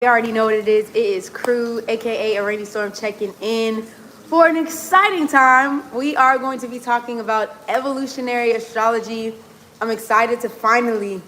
You already know what it is. It is Crew, aka a rainy storm, checking in for an exciting time. We are going to be talking about evolutionary astrology. I'm excited to finally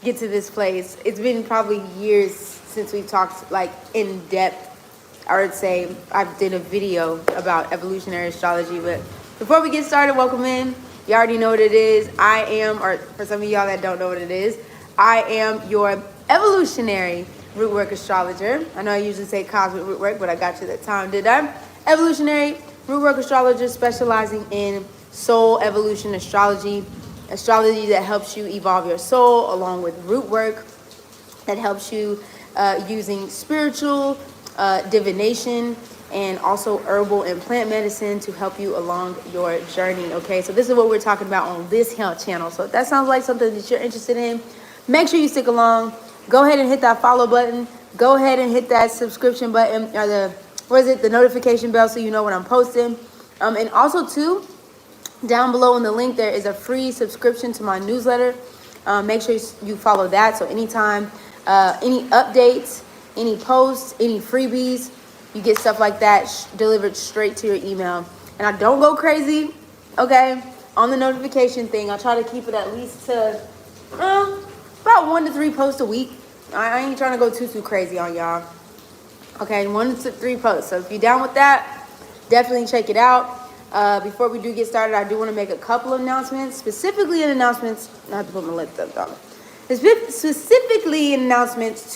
get to this place. It's been probably years since we've talked like in depth. I would say I did a video about evolutionary astrology, but before we get started, welcome in. You already know what it is. I am, or for some of y'all that don't know what it is, I am your evolutionary rootwork astrologer. I know I usually say cosmic rootwork, but I got you that time, did I? Evolutionary rootwork astrologer specializing in soul evolution astrology, astrology that helps you evolve your soul, along with rootwork that helps you using spiritual divination and also herbal and plant medicine to help you along your journey. Okay, so this is what we're talking about on this health channel. So if that sounds like something that you're interested in, make sure you stick along. Go ahead and hit that follow button. Go ahead and hit that subscription button, or the notification bell, so you know when I'm posting. And also too, down below in the link there is a free subscription to my newsletter. Make sure you follow that. So anytime, any updates, any posts, any freebies, you get stuff like that delivered straight to your email. And I don't go crazy, okay, on the notification thing. I try to keep it at least to about 1 to 3 posts a week. I ain't trying to go too crazy on y'all. Okay, 1 to 3 posts. So if you're down with that, definitely check it out. Before we do get started, I do want to make a couple of announcements. Specifically announcements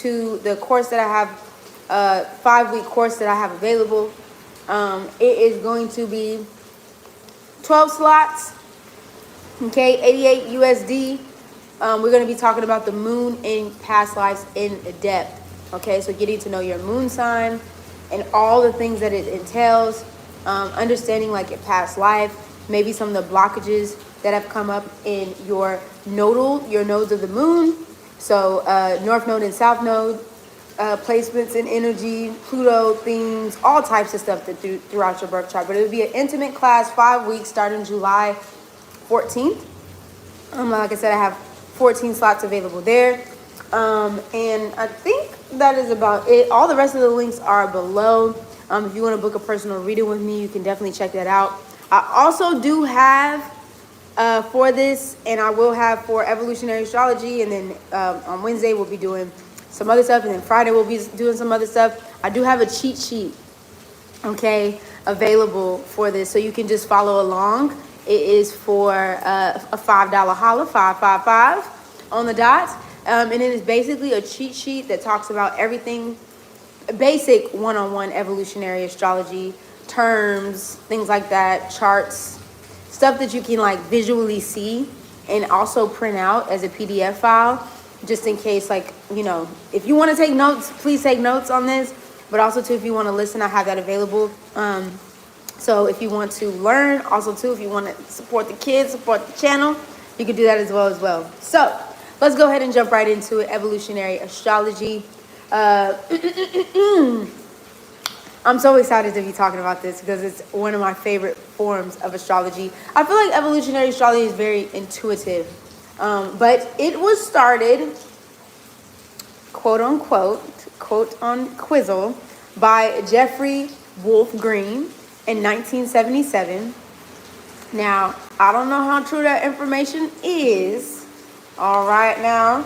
to the course that I have, 5-week course that I have available. It is going to be 12 slots, okay, 88 USD. We're going to be talking about the moon in past lives in depth. Okay, so getting to know your moon sign and all the things that it entails, understanding like your past life, maybe some of the blockages that have come up in your nodes of the moon. So North Node and South Node, placements in energy, Pluto themes, all types of stuff throughout your birth chart. But it would be an intimate class, 5 weeks, starting July 14th. Like I said, I have 14 slots available there. And I think that is about it. All the rest of the links are below. If you want to book a personal reading with me, you can definitely check that out. I also do have for this, and I will have for evolutionary astrology, and then on Wednesday we'll be doing some other stuff, and then Friday we'll be doing some other stuff. I do have a cheat sheet, okay, available for this, so you can just follow along. It is for a $5 holla, 555 on the dot. And it is basically a cheat sheet that talks about everything, basic one-on-one evolutionary astrology, terms, things like that, charts, stuff that you can like visually see and also print out as a PDF file, just in case, like, you know, if you want to take notes, please take notes on this, but also too, if you want to listen, I have that available. So if you want to learn, also too, if you want to support the kids, support the channel, you can do that as well. So let's go ahead and jump right into it. Evolutionary astrology. I'm so excited to be talking about this because it's one of my favorite forms of astrology. I feel like evolutionary astrology is very intuitive, but it was started, quote on quizzle, by Jeffrey Wolf Green in 1977. Now, I don't know how true that information is. All right, now,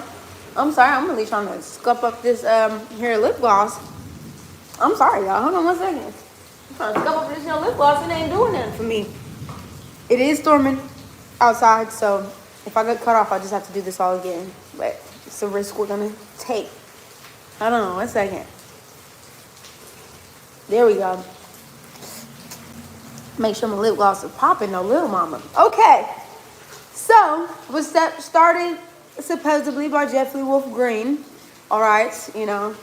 I'm sorry, I'm really trying to scuff up this here lip gloss. I'm sorry, y'all. Hold on 1 second. I'm trying to scuff up this here lip gloss. It ain't doing nothing for me. It is storming outside, so if I get cut off, I just have to do this all again. But it's a risk we're gonna take. Hold on 1 second. There we go. Make sure my lip gloss is popping, no little mama. Okay, so was started supposedly by Jeffrey Wolf Green. All right, you know,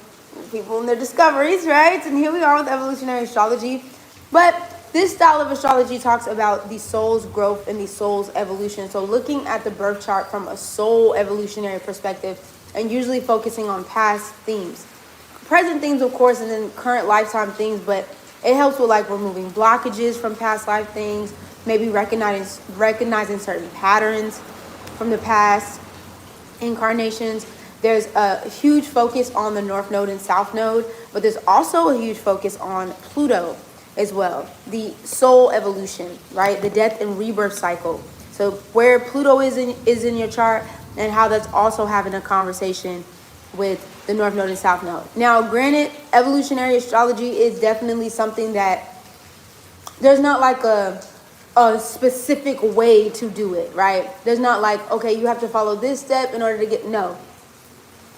people and their discoveries, right? And here we are with evolutionary astrology. But this style of astrology talks about the soul's growth and the soul's evolution. So looking at the birth chart from a soul evolutionary perspective, and usually focusing on past themes, present themes, of course, and then current lifetime themes, but it helps with like removing blockages from past life things, maybe recognizing certain patterns from the past incarnations, There's a huge focus on the North Node and South Node, but there's also a huge focus on Pluto as well. The soul evolution, right? The death and rebirth cycle. So where Pluto is in your chart, and how that's also having a conversation with the North Node and South Node. Now, granted, evolutionary astrology is definitely something that there's not like a specific way to do it, right? There's not like, okay, you have to follow this step in order to get, no.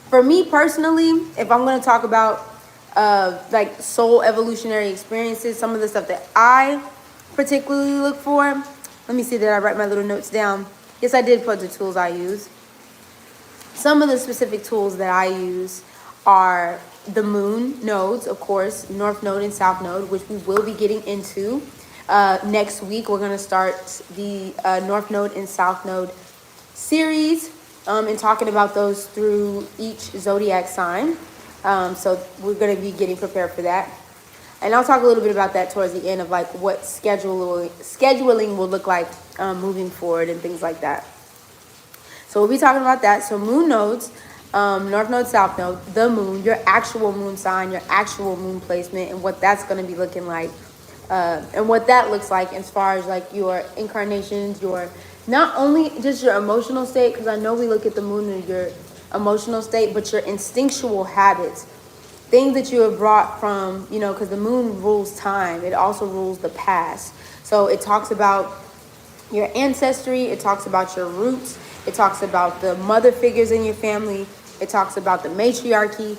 For me personally, if I'm going to talk about like soul evolutionary experiences, some of the stuff that I particularly look for, let me see that I write my little notes down. Yes, I did put the tools I use. Some of the specific tools that I use are the moon nodes, of course, North Node and South Node, which we will be getting into next week. We're going to start the North Node and South Node series and talking about those through each zodiac sign. So we're going to be getting prepared for that. And I'll talk a little bit about that towards the end of like what scheduling will look like moving forward and things like that. So we'll be talking about that. So moon nodes, North Node, South Node, the moon, your actual moon sign, your actual moon placement, and what that's going to be looking like. And what that looks like as far as like your incarnations, your not only just your emotional state, because I know we look at the moon and your emotional state, but your instinctual habits, things that you have brought from, you know, because the moon rules time. It also rules the past. So it talks about your ancestry. It talks about your roots. It talks about the mother figures in your family. It talks about the matriarchy.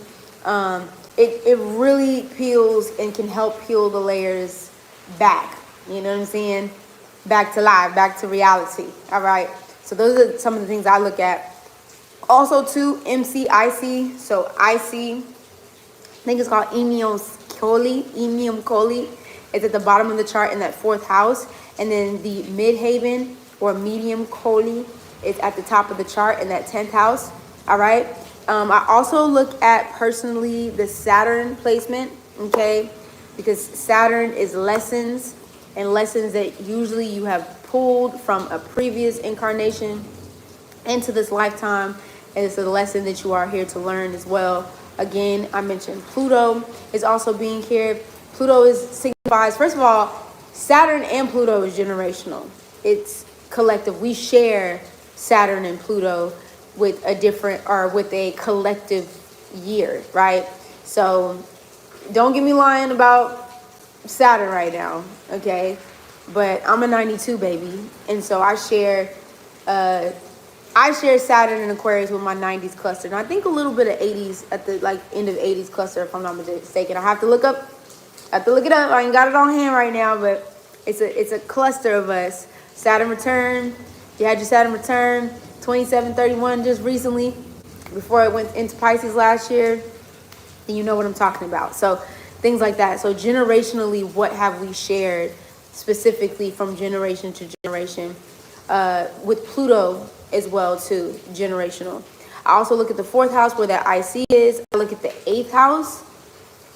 It really peels and can help peel the layers back. You know what I'm saying? Back to life, back to reality. All right. So those are some of the things I look at. Also, too, MCIC. So IC, I think it's called Emium Coli. It's at the bottom of the chart in that 4th house. And then the midhaven or medium Coli is at the top of the chart in that 10th house. All right. I also look at personally the Saturn placement. Okay. Because Saturn is lessons, and lessons that usually you have pulled from a previous incarnation into this lifetime. And it's a lesson that you are here to learn as well. Again, I mentioned Pluto is also being here. Pluto signifies, first of all, Saturn and Pluto is generational. It's collective. We share Saturn and Pluto with a collective year, right? So don't get me lying about Saturn right now, okay? But I'm a 92 baby, and so I share Saturn and Aquarius with my 90s cluster, and I think a little bit of 80s at the like end of 80s cluster, if I'm not mistaken. I have to look it up. I ain't got it on hand right now, but it's a cluster of us. Saturn return. You had your Saturn return 2731 just recently, before it went into Pisces last year, and you know what I'm talking about. So things like that. So generationally, what have we shared specifically from generation to generation? With Pluto as well too, generational. I also look at the 4th house where that IC is. I look at the 8th house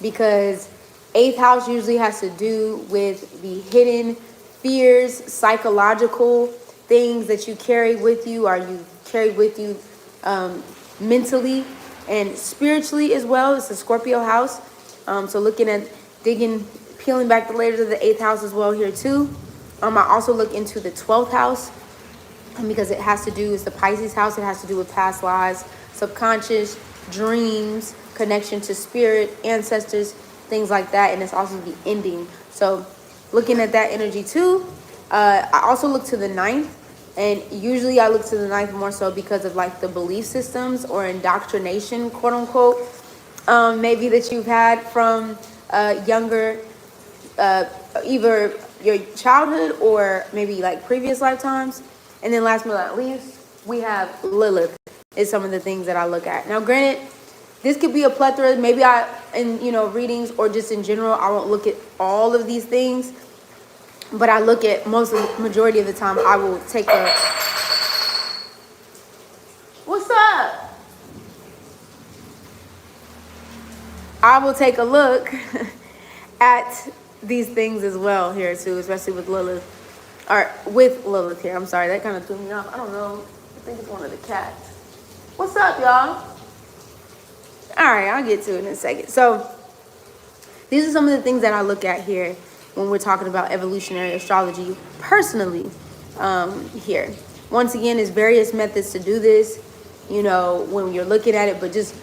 because 8th house usually has to do with the hidden fears, psychological things that you carry with you, or you carry with you mentally and spiritually as well. It's the Scorpio house. So looking at peeling back the layers of the 8th house as well here too. I also look into the 12th house because it has to do, it's the Pisces house. It has to do with past lives, subconscious, dreams, connection to spirit, ancestors, things like that. And it's also the ending. So looking at that energy too. I also look to the 9th. And usually I look to the 9th more so because of like the belief systems or indoctrination, quote unquote, maybe that you've had from younger, either your childhood or maybe like previous lifetimes. And then last but not least, we have Lilith is some of the things that I look at. Now, granted, this could be a plethora. Maybe in readings or just in general, I won't look at all of these things. But I look at majority of the time, I will take a... What's up? I will take a look at these things as well here too, especially with Lilith. Or with Lilith here. I'm sorry, that kind of threw me off. I don't know. I think it's one of the cats. What's up, y'all? All right, I'll get to it in a second. So these are some of the things that I look at here when we're talking about evolutionary astrology personally here. Once again, there's various methods to do this, you know, when you're looking at it, but just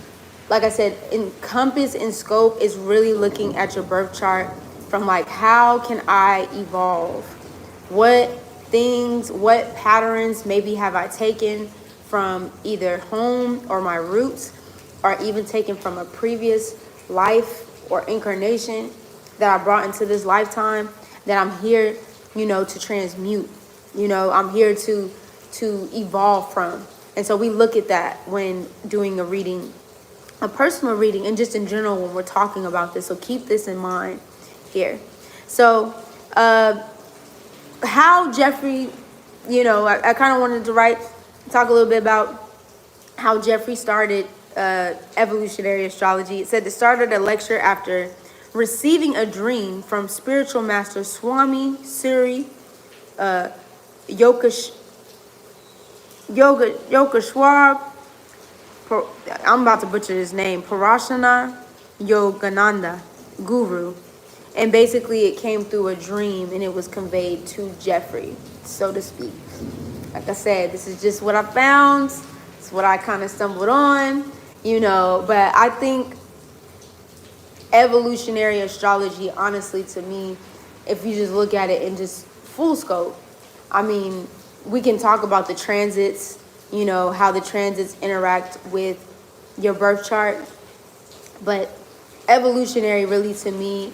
like I said, in compass and scope is really looking at your birth chart from like, how can I evolve? What things, what patterns maybe have I taken from either home or my roots, or even taken from a previous life or incarnation that I brought into this lifetime that I'm here, you know, to transmute. You know, I'm here to evolve from. And so we look at that when doing a reading, a personal reading, and just in general when we're talking about this. So keep this in mind here. So how Jeffrey, you know, I kind of wanted to talk a little bit about how Jeffrey started evolutionary astrology. It said it started a lecture after receiving a dream from spiritual master Swami Sri Yogeshwar. I'm about to butcher his name. Parashana Yogananda Guru. And basically it came through a dream and it was conveyed to Jeffrey, so to speak. Like I said, this is just what I found. It's what I kind of stumbled on, you know. But I think evolutionary astrology, honestly, to me, if you just look at it in just full scope, I mean, we can talk about the transits, you know, how the transits interact with your birth chart. But evolutionary really to me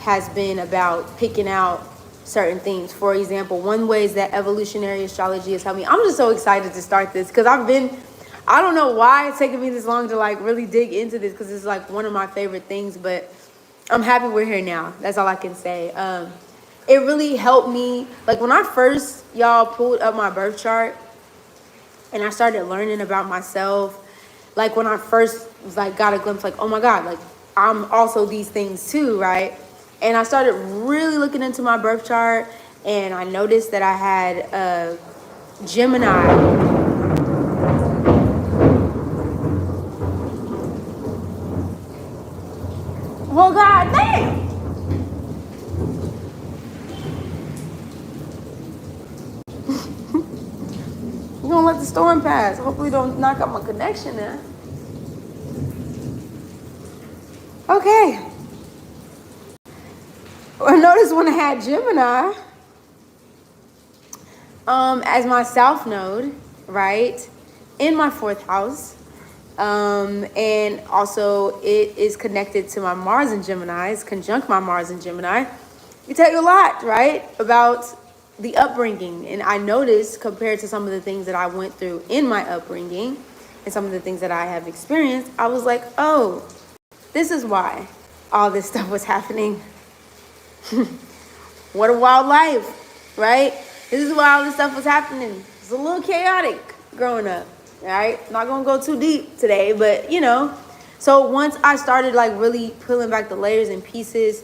has been about picking out certain things. For example, one way is that evolutionary astrology has helped me. I'm just so excited to start this because I don't know why it's taking me this long to like really dig into this, because it's like one of my favorite things, but I'm happy we're here now. That's all I can say. It really helped me. Like when I first, y'all, pulled up my birth chart and I started learning about myself, like when I first was like got a glimpse, like, oh my God, like I'm also these things too, right? And I started really looking into my birth chart, and I noticed that I had a Gemini. Well, God damn! We're gonna let the storm pass. Hopefully don't knock out my connection there. Okay. I noticed when I had Gemini as my South Node, right, in my 4th house, and also it is connected to my Mars in Gemini. It's conjunct my Mars in Gemini. It tell you a lot, right, about the upbringing. And I noticed, compared to some of the things that I went through in my upbringing and some of the things that I have experienced, I was like, oh, this is why all this stuff was happening. What a wild life, right? This is why all this stuff was happening. It's a little chaotic growing up, right? Not gonna go too deep today, but you know. So once I started like really peeling back the layers and pieces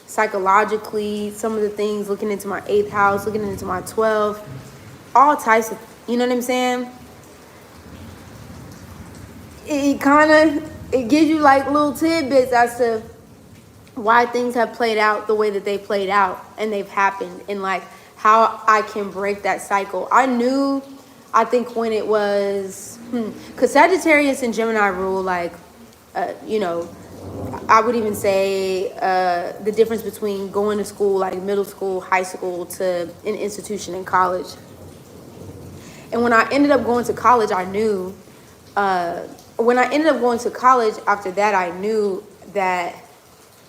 psychologically, some of the things, looking into my 8th house, looking into my 12th, all types of, you know what I'm saying? It gives you like little tidbits as to why things have played out the way that they played out and they've happened, and like how I can break that cycle. I think when it was, because Sagittarius and Gemini rule, like, you know, I would even say the difference between going to school, like middle school, high school, to an institution in college. And when I ended up going to college, I knew, when I ended up going to college after that, I knew that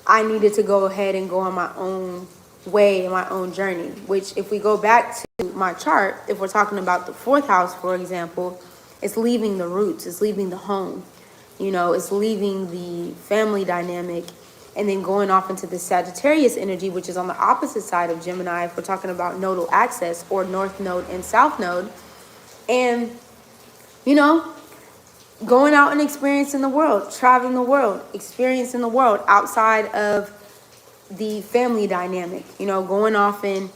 I needed to go ahead and go on my own way, my own journey, which if we go back to my chart, if we're talking about the 4th house, for example, it's leaving the roots, it's leaving the home, you know, it's leaving the family dynamic, and then going off into the Sagittarius energy, which is on the opposite side of Gemini, if we're talking about nodal axis or North Node and South Node. And, you know, going out and experiencing the world, traveling the world, experiencing the world outside of the family dynamic, you know, going off and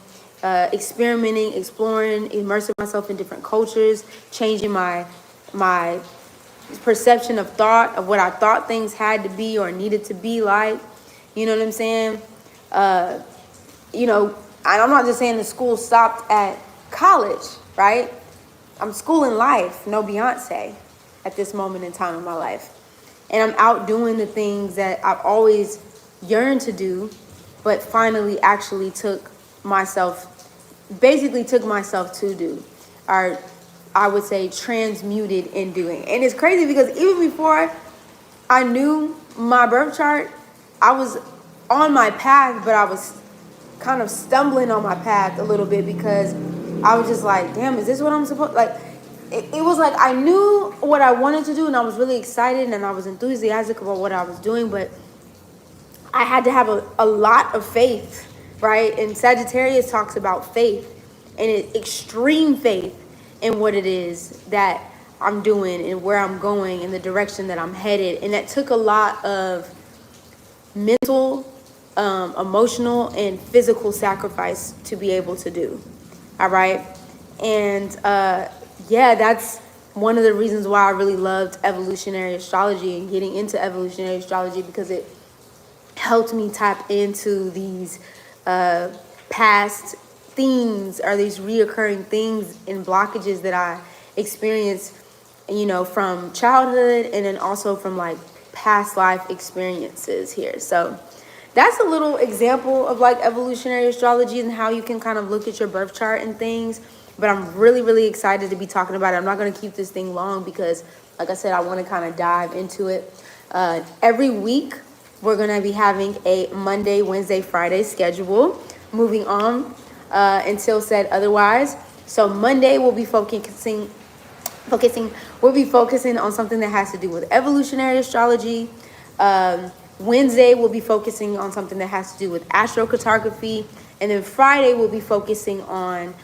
experimenting, exploring, immersing myself in different cultures, changing my perception of thought, of what I thought things had to be or needed to be like. You know what I'm saying? You know, and I'm not just saying the school stopped at college, right? I'm schooling life, no Beyonce, at this moment in time in my life. And I'm out doing the things that I've always yearned to do, but finally actually basically took myself to do, or I would say transmuted in doing. And it's crazy because even before I knew my birth chart, I was on my path, but I was kind of stumbling on my path a little bit because I was just like, damn, is this what I'm supposed, like, it was like I knew what I wanted to do and I was really excited and I was enthusiastic about what I was doing, but I had to have a lot of faith, right? And Sagittarius talks about faith and extreme faith in what it is that I'm doing and where I'm going and the direction that I'm headed. And that took a lot of mental, emotional, and physical sacrifice to be able to do. All right. And yeah, that's one of the reasons why I really loved evolutionary astrology and getting into evolutionary astrology, because it helped me tap into these past themes or these reoccurring things and blockages that I experienced, you know, from childhood and then also from like past life experiences here. So that's a little example of like evolutionary astrology and how you can kind of look at your birth chart and things. But I'm really, really excited to be talking about it. I'm not going to keep this thing long because, like I said, I want to kind of dive into it. Every week, we're going to be having a Monday, Wednesday, Friday schedule moving on until said otherwise. So Monday, we'll be focusing on something that has to do with evolutionary astrology. Wednesday, we'll be focusing on something that has to do with astrocartography. And then Friday, we'll be focusing on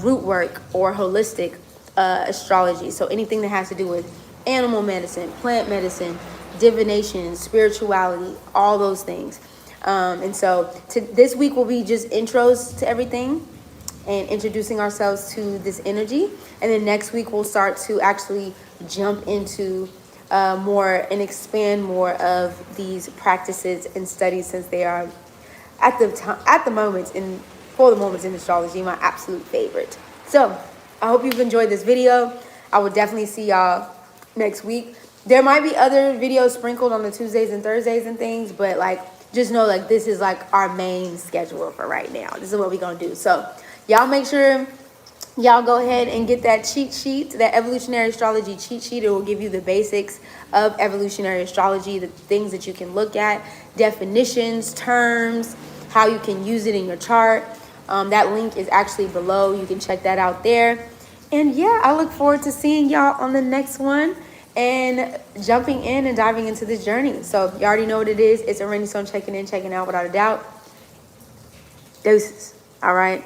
root work or holistic astrology. So anything that has to do with animal medicine, plant medicine, divination, spirituality, all those things. And so this week will be just intros to everything and introducing ourselves to this energy. And then next week we'll start to actually jump into more and expand more of these practices and studies, since they are for the moments in astrology my absolute favorite. So I hope you've enjoyed this video. I will definitely see y'all next week. There might be other videos sprinkled on the Tuesdays and Thursdays and things, but like just know like this is like our main schedule for right now. This is what we're gonna do. So y'all make sure y'all go ahead and get that cheat sheet, that evolutionary astrology cheat sheet. It will give you the basics of evolutionary astrology, the things that you can look at, definitions, terms, how you can use it in your chart. That link is actually below. You can check that out there. And yeah, I look forward to seeing y'all on the next one and jumping in and diving into this journey. So you already know what it is. It's a rainy stone checking in, checking out without a doubt. Deuces. All right.